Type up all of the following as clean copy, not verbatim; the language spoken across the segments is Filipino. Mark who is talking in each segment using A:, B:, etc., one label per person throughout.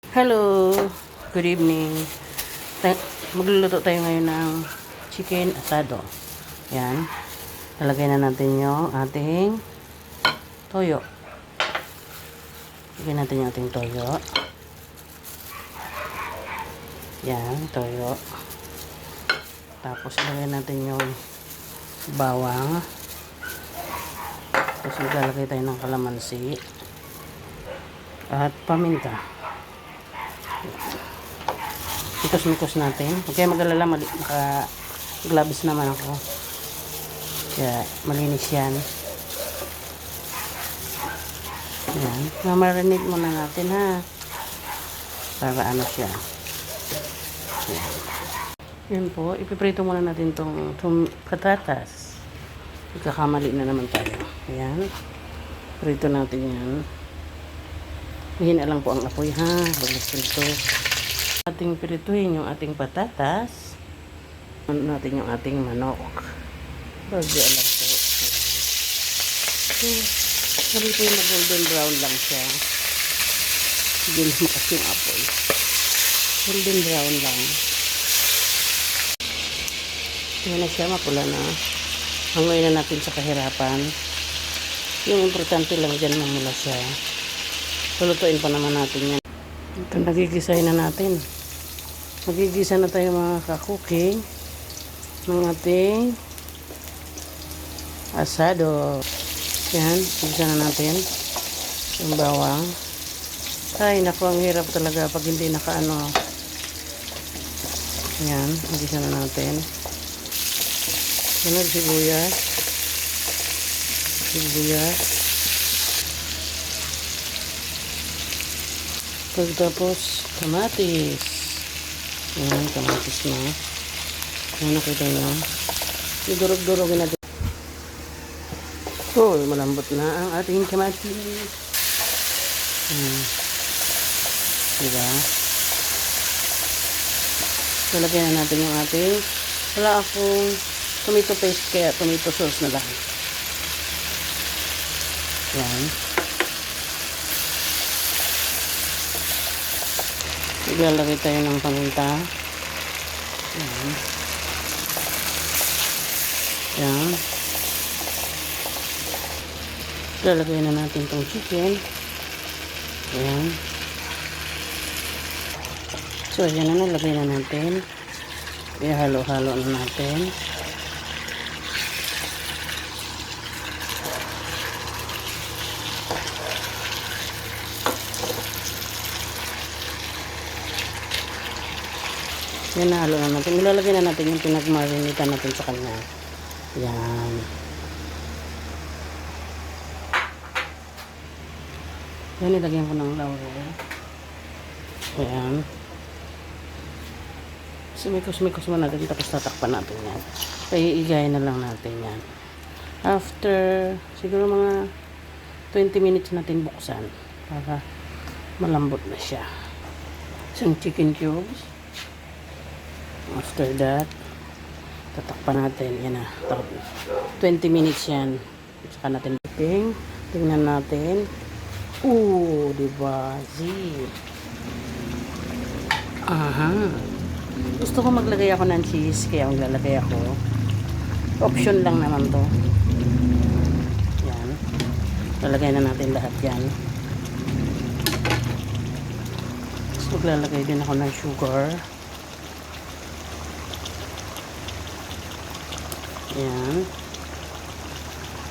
A: Hello, good evening. Magluluto tayo ngayon ng chicken asado. Yan. Lalagay na natin yung ating toyo. Lagyan natin yung ating toyo. Yan, toyo. Tapos ilagay natin yung bawang. Tapos maglalagay tayo ng kalamansi at paminta. Mikos-mikos natin. Huwag kayo mag-alala, naka-gloves naman ako. Kaya malinis yan. Yan. Mamarinate muna natin ha. Para ano siya. Yan. Yan po. Ipiprito muna natin itong patatas. Magkakamali na naman tayo. Yan. Prito natin yan. Mahina lang po ang apoy ha. Prito. Ating pirituhin yung ating patatas. Ano natin yung ating manok. Bagyo lang po. Sabi po yung golden brown lang siya. Hindi lumakas yung apoy. Golden brown lang. Yan na siya, mapula na. Hangoy na natin sa kahirapan. Yung importante lang dyan mamula siya. Lulutuin pa naman natin yan. Ito, nagigisahin na natin. Magigisa na tayo mga ka-cooking ng ating asado. Yan, gisa na natin yung bawang. Ay, naku, ang hirap talaga pag hindi nakaano. Yan, gisa na natin. Sunod, sibuyas. Pagtapos, kamatis. Yan, kamatis na. Yan, nakita nyo. Idurog-durogin natin. Oh, malambot na ang ating kamatis. Diba? Lalagyan na natin yung ating, wala akong tomato paste, kaya tomato sauce na lang. Yan. Ilalagay tayo ng paminta. Yan. Yan. Ilalagay na natin itong chicken. Yan. So, yan na, nalagay na natin. Ihalo-halo na natin. Yan, nahalo na natin. Ilalagay na natin yung pinagmarinitan natin sa kanya. Yan. Yan, ilagyan ko ng laurel. Yan. Sumikos-mikos mo natin, tapos tatakpan natin yan. Paiigayin na lang natin yan. After, siguro mga 20 minutes natin buksan para malambot na siya. Isang chicken cubes. After that, tatakpan natin. Yan na. 20 minutes yan. Saka natin dipping. Tingnan natin. Diba? Zip. Aha. Gusto ko maglagay ako ng cheese, kaya maglalagay ako. Option lang naman to. Yan. Lalagay na natin lahat yan. Tapos maglalagay din ako ng sugar. Yan.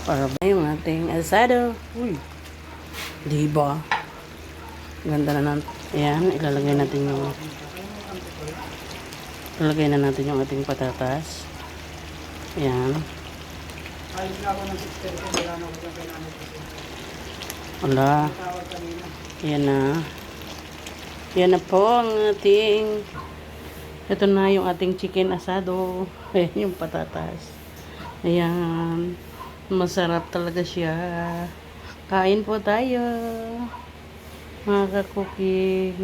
A: Para ba yung ating asado? Uy. Diba? Ganda na natin. Ayan, ilalagay natin yung ating patatas. Ayan. Wala. Ayan na. Ayan na po ang ating, ito na yung ating chicken asado. Ayan yung patatas. Ayan. Masarap talaga siya. Kain po tayo, mga ka-cooking.